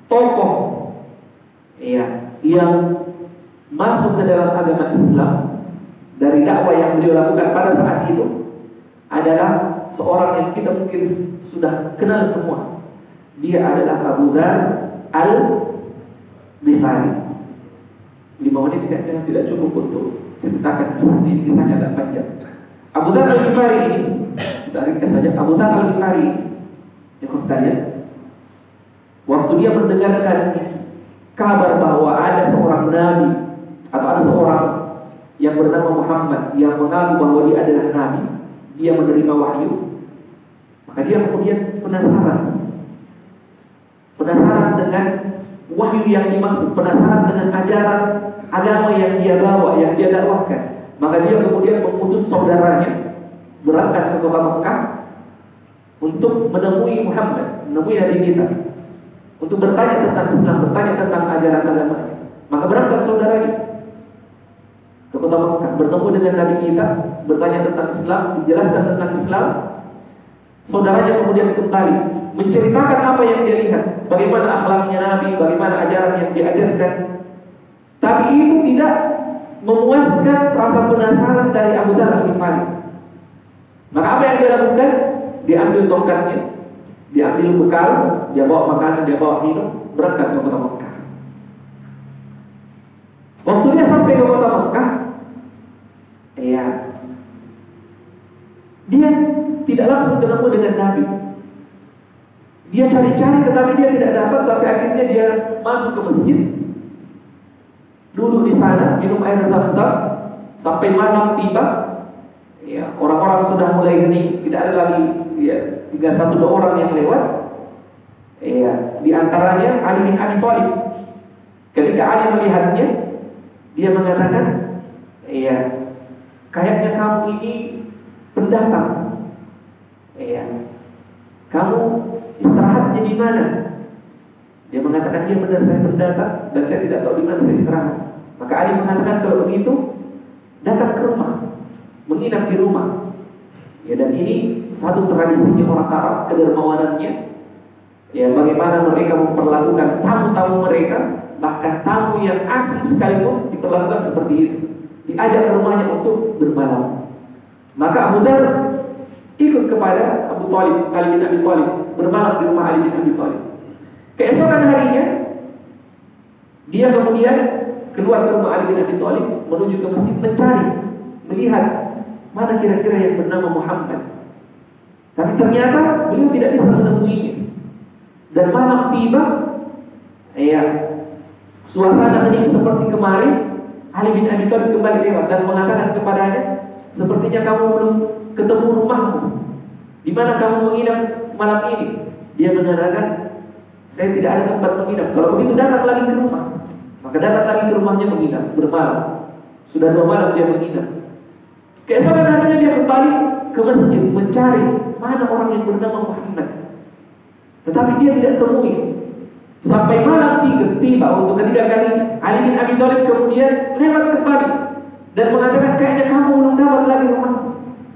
[SPEAKER 1] tokoh, ya, yang masuk ke dalam agama Islam dari dakwah yang beliau lakukan pada saat itu adalah seorang yang kita mungkin sudah kenal semua. Dia adalah Abu Dzar Al-Ghifari. 5 menit tidak cukup untuk ceritakan kisahnya. Kisahnya agak panjang. Abu Dzar Al-Ghifari ini, kita ringkas saja. Abu Dzar Al-Ghifari, yang sekalian, waktu dia mendengarkan kabar bahwa ada seorang nabi atau ada seorang yang bernama Muhammad yang mengaku bahwa dia adalah nabi, dia menerima wahyu, maka dia kemudian penasaran dengan wahyu yang dimaksud, penasaran dengan ajaran agama yang dia bawa, yang dia dakwahkan. Maka dia kemudian mengutus saudaranya berangkat ke kota Mekah untuk menemui Muhammad, menemui Nabi kita, untuk bertanya tentang Islam, bertanya tentang ajaran agamanya. Maka berangkat saudaranya ke kota Mekah, bertemu dengan Nabi kita, bertanya tentang Islam, dijelaskan tentang Islam. Saudaranya kemudian kembali menceritakan apa yang dia lihat, bagaimana akhlaknya Nabi, bagaimana ajaran yang diajarkan. Tapi itu tidak memuaskan rasa penasaran dari Abu Dzar Al-Ghifari. Maka apa yang dia lakukan? Dia ambil tongkatnya, dia ambil bekal, dia bawa makanan, dia bawa minum, berangkat ke kota Mekah. Waktu dia sampai ke kota Mekah, dia tidak langsung ketemu dengan Nabi. Dia cari-cari tetapi dia tidak dapat, sampai akhirnya dia masuk ke masjid, duduk di sana, minum air zam-zam sampai malam tiba. Ya, orang-orang sudah mulai hening, tidak ada lagi tinggal 1-2 orang yang lewat. Ya, di antaranya Ali bin Abi Thalib. Ketika Ali melihatnya, dia mengatakan, kayaknya kamu ini pendatang. Kamu istirahatnya di mana? Dia mengatakan, dia benar, saya pendatang dan saya tidak tahu di mana saya istirahat. Maka Ali mengatakan, kalau begitu datang ke rumah, menginap di rumah. Dan ini satu tradisinya orang Arab, kedermawanannya. Bagaimana mereka memperlakukan tamu-tamu mereka, bahkan tamu yang asing sekalipun diperlakukan seperti itu. Diajak ke rumahnya untuk bermalam. Maka Abu Dzar ikut kepada Abu Thalib, Ali bin Abi Thalib, bermalam di rumah Ali bin Abi Thalib. Keesokan harinya, dia kemudian keluar ke rumah Ali bin Abi Thalib, menuju ke masjid, mencari, melihat mana kira-kira yang bernama Muhammad. Tapi ternyata beliau tidak bisa menemuinya. Dan malam tiba, suasana hening seperti kemarin. Ali bin Abi Thalib kembali lewat dan mengatakan kepadanya, sepertinya kamu belum ketemu rumahmu. Di mana kamu menginap malam ini? Dia mengatakan, saya tidak ada tempat menginap. Kalau begitu datang lagi ke rumah. Maka datang lagi ke rumahnya menginap, bermalam. Sudah 2 malam dia menginap. Keesokan harinya dia kembali ke masjid mencari mana orang yang bernama Muhammad. Tetapi dia tidak temui. Sampai malam tiba untuk ketiga kalinya, Ali bin Abi Thalib kemudian lewat kembali dan mengatakan, kayaknya kamu belum dapat lagi rumah.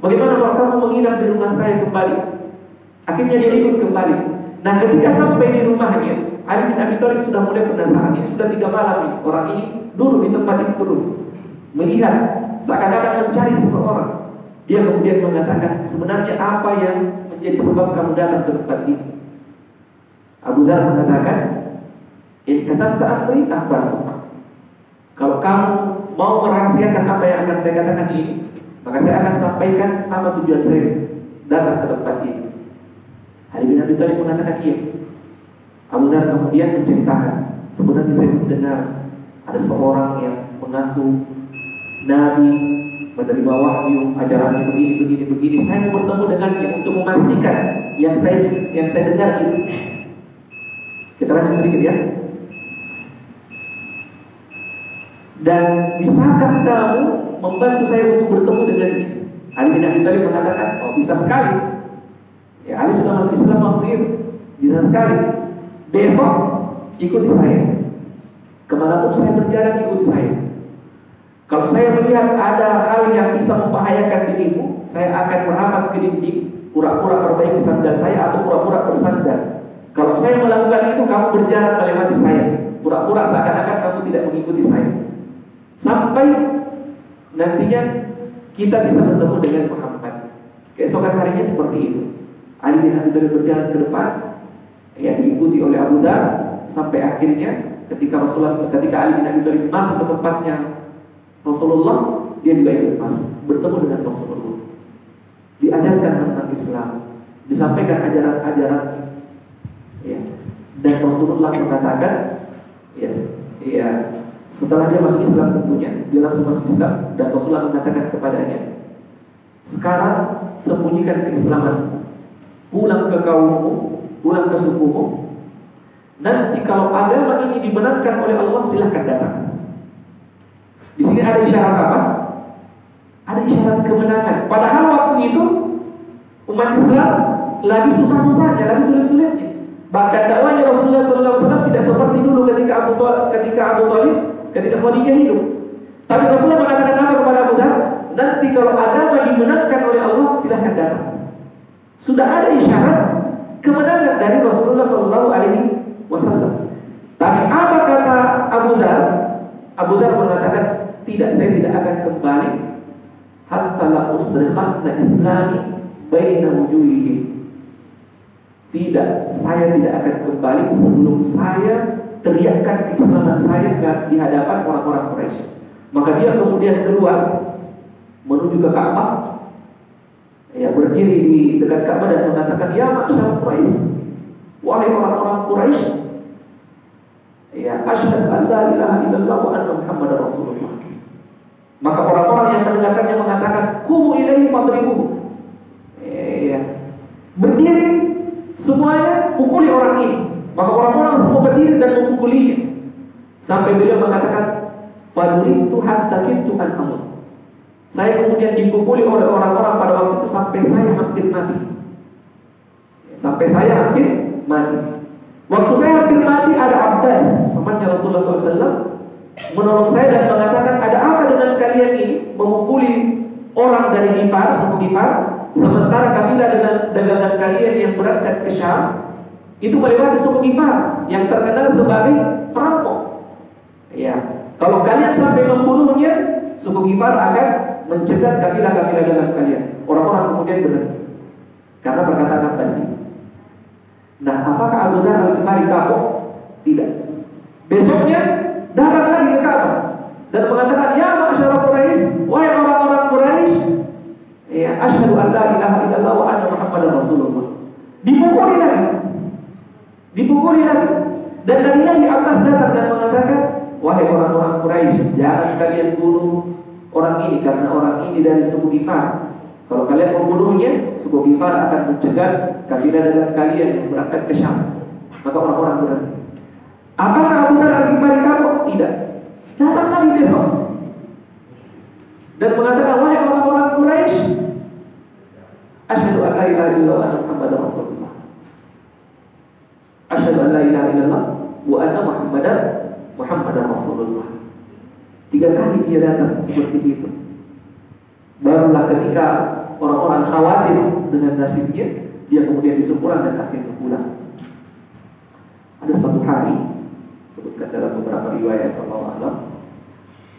[SPEAKER 1] Bagaimana kalau kamu menginap di rumah saya kembali? Akhirnya dia ikut kembali. Nah, ketika sampai di rumahnya, Ali bin Abi Thalib sudah mulai penasaran. Ini sudah 3 malam nih, orang ini duduk di tempat itu terus, melihat, seakan-akan mencari seseorang. Dia kemudian mengatakan, sebenarnya apa yang menjadi sebab kamu datang ke tempat ini? Abu Dzar mengatakan, in katabta amri akhbartuk. Kalau kamu mau merahasiakan apa yang akan saya katakan ini, maka saya akan sampaikan apa tujuan saya datang ke tempat ini. Ali bin Abi Thalib mengatakan, iya. Abu Dzar kemudian menceritakan, sebenarnya saya mendengar ada seorang yang mengaku Nabi, menerima wahyu, ajarannya begini. Saya mau bertemu dengannya untuk memastikan yang saya dengar itu. Kita lanjut sedikit ya. Dan bisakah kamu membantu saya untuk bertemu dengannya? Ali bin Abi Thalib mengatakan, oh bisa sekali. Ya, Ali sudah masuk Islam waktu itu, bisa sekali. Besok ikuti saya. Kemanapun saya berjalan, ikuti saya. Kalau saya melihat ada hal yang bisa membahayakan dirimu, saya akan merapat ke dinding, pura-pura perbaiki sandal saya atau pura-pura bersandar. Kalau saya melakukan itu, kamu berjalan melewati saya, pura-pura seakan-akan kamu tidak mengikuti nantinya kita bisa bertemu dengan Muhammad. Keesokan harinya seperti itu. Ali bin Abi Thalib berjalan ke depan, ya, diikuti oleh Abu Dhar, sampai akhirnya ketika Ali bin Abi Thalib masuk ke tempatnya Rasulullah, dia juga ikut masuk, bertemu dengan Rasulullah. Diajarkan tentang Islam, disampaikan ajaran-ajaran, ya. Dan Rasulullah mengatakan, ya, setelah dia masuk Islam tentunya, dia langsung masuk Islam, dan Rasulullah mengatakan kepadanya, sekarang sembunyikan keislaman, pulang ke kaummu, pulang ke sukumu. Nanti kalau agama ini dibenarkan oleh Allah, silahkan datang. Di sini ada isyarat apa? Ada isyarat kemenangan. Padahal waktu itu umat Islam lagi susah-susahnya, lagi sulit-sulitnya. Bahkan dakwahnya Rasulullah SAW tidak seperti dulu ketika Abu Thalib, ketika Khadijah hidup. Tapi Rasulullah mengatakan apa kepada Abu Dhar? Nanti kalau agama dimenangkan oleh Allah, silahkan datang. Sudah ada isyarat kemenangan dari Rasulullah SAW. Tapi apa kata Abu Dhar? Abu Dhar mengatakan, tidak, saya tidak akan kembali hatta la usrikhanna islami baina wujuhihim. Tidak, saya tidak akan kembali sebelum saya teriakkan keislaman saya di hadapan orang-orang Quraisy. Maka dia kemudian keluar menuju ke Ka'bah, ya, berdiri di dekat Ka'bah dan mengatakan, ya ma'syar Quraisy, wahai orang-orang Quraisy, ya, asyhadu an la ilaha illallah wa anna Muhammadar Rasulullah. Maka orang-orang yang mendengarkannya mengatakan, qumu ilaihi fadribuhu. Ya, berdiri semuanya, pukuli orang ini. Maka orang-orang semua berdiri dan memukulinya. Sampai beliau mengatakan, faduritu hatta kintu an amut. Saya kemudian dipukuli oleh orang-orang pada waktu itu sampai saya hampir mati. Sampai saya hampir mati. Waktu saya hampir mati, ada Abbas, temannya Rasulullah SAW, menolong saya dan mengatakan, ada apa dengan kalian ini memukuli orang dari Ghifar, suku Ghifar, sementara kafilah dengan dagangan kalian yang berangkat ke Syam itu melewati suku Ghifar yang terkenal sebagai perampok. Ya, kalau kalian sampai membunuhnya, suku Ghifar akan mencegah kafilah-kafilah dagang kalian. Orang-orang kemudian berhenti karena perkataan Abbas itu. Nah, apakah Abu Dhar Al-Ghifari kapok? Tidak. Besoknya datang lagi ke Ka'bah dan mengatakan, ya ma'syar Quraisy, wahai orang-orang Quraisy, ya, asyhadu an la ilaha illallah wa anna Muhammadar Rasulullah. Dipukuli lagi. Dan lagi Abbas datang dan mengatakan, wahai orang-orang Quraisy, jangan kalian bunuh orang ini karena orang ini dari suku Ghifar. Kalau kalian membunuhnya, suku Ghifar akan mencegah kafilah dengan kalian yang berangkat ke Syam. Maka orang-orang berhenti. Apakah Abu Dhar Al-Ghifari kapok? Tidak. Datang lagi besok dan mengatakan, wahai orang-orang Quraisy, asyhadu an la ilaha illallah wa anna Muhammadar Rasulullah. Asyhadu an la ilaha illallah wa anna Muhammadar Rasulullah. 3 kali dia datang seperti itu. Barulah ketika orang-orang khawatir dengan nasibnya, dia kemudian disuruh pulang dan akhirnya pulang. Ada satu hari, sebutkan dalam beberapa riwayat Allah Alam,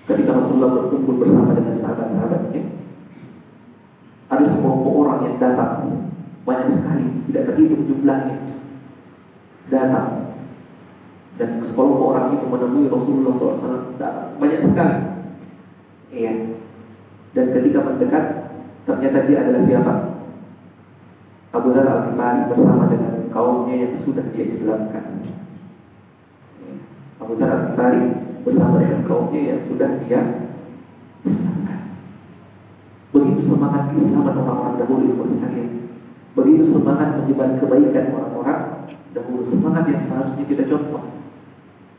[SPEAKER 1] ketika Rasulullah berkumpul bersama dengan sahabat-sahabatnya, ada sekelompok orang yang datang, banyak sekali, tidak terhitung jumlahnya, datang. Dan sekelompok orang itu menemui Rasulullah SAW, banyak sekali. Iya. Dan ketika mendekat, ternyata dia adalah siapa? Abu Dhar Al-Ghifari bersama dengan kaumnya yang sudah dia Islamkan. Abu Dhar Al-Ghifari bersama dengan kaumnya yang sudah dia Islamkan. Begitu semangat keislaman orang-orang dahulu itu sekalian. Begitu semangat menyebar kebaikan orang-orang dahulu, semangat yang seharusnya kita contoh.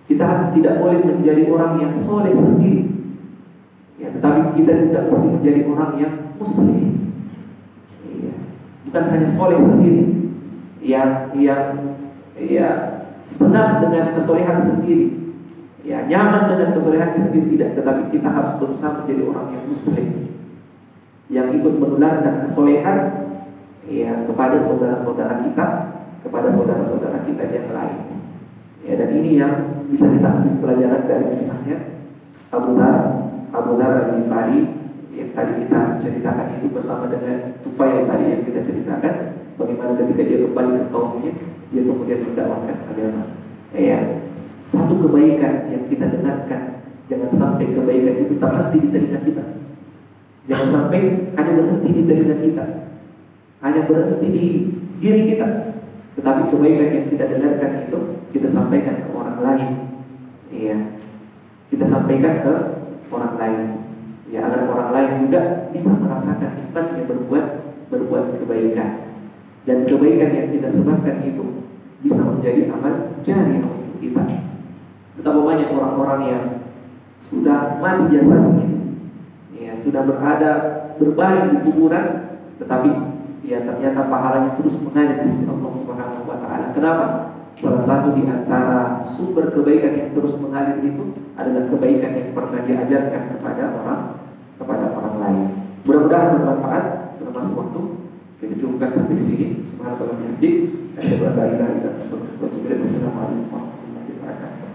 [SPEAKER 1] Kita tidak boleh menjadi orang yang soleh sendiri, ya, tetapi kita juga mesti menjadi orang yang muslim. Ya, bukan hanya soleh sendiri, yang senang dengan kesolehan sendiri, ya, nyaman dengan kesolehan sendiri, tidak. Tetapi kita harus berusaha menjadi orang yang muslim, yang ikut menularkan kesolehan, ya, kepada saudara-saudara kita, kepada saudara-saudara kita yang lain. Ya, dan ini yang bisa kita ambil pelajaran dari kisahnya Abu Dhar Al-Ghifari yang tadi kita ceritakan itu bersama dengan Tufail tadi yang kita ceritakan, bagaimana ketika dia kembali ke kaumnya, dia kemudian mendakwakan agama. Satu kebaikan yang kita dengarkan, jangan sampai kebaikan itu terhenti di telinga kita. Jangan sampai hanya berhenti di telinga kita, hanya berhenti di diri kita, tetapi kebaikan yang kita dengarkan itu kita sampaikan ke orang lain. Kita sampaikan ke orang lain, agar orang lain juga bisa merasakan nikmatnya berbuat kebaikan, dan kebaikan yang kita sebarkan itu bisa menjadi amal jariah untuk kita. Betapa banyak orang-orang yang sudah mati jasadnya, sudah berbaring di kuburan, tetapi ternyata pahalanya terus mengalir di sisi Allah Subhanahu wa taala. Kenapa? Salah satu di antara sumber kebaikan yang terus mengalir itu adalah kebaikan yang pernah diajarkan kepada orang lain. Mudah-mudahan bermanfaat. Selama waktu kita cukupkan sampai di sini. Subhanallah wa bihamdihi, asyhadu an la ilaha illa anta, astaghfiruka wa atubu ilaik. Assalamualaikum warahmatullahi wabarakatuh.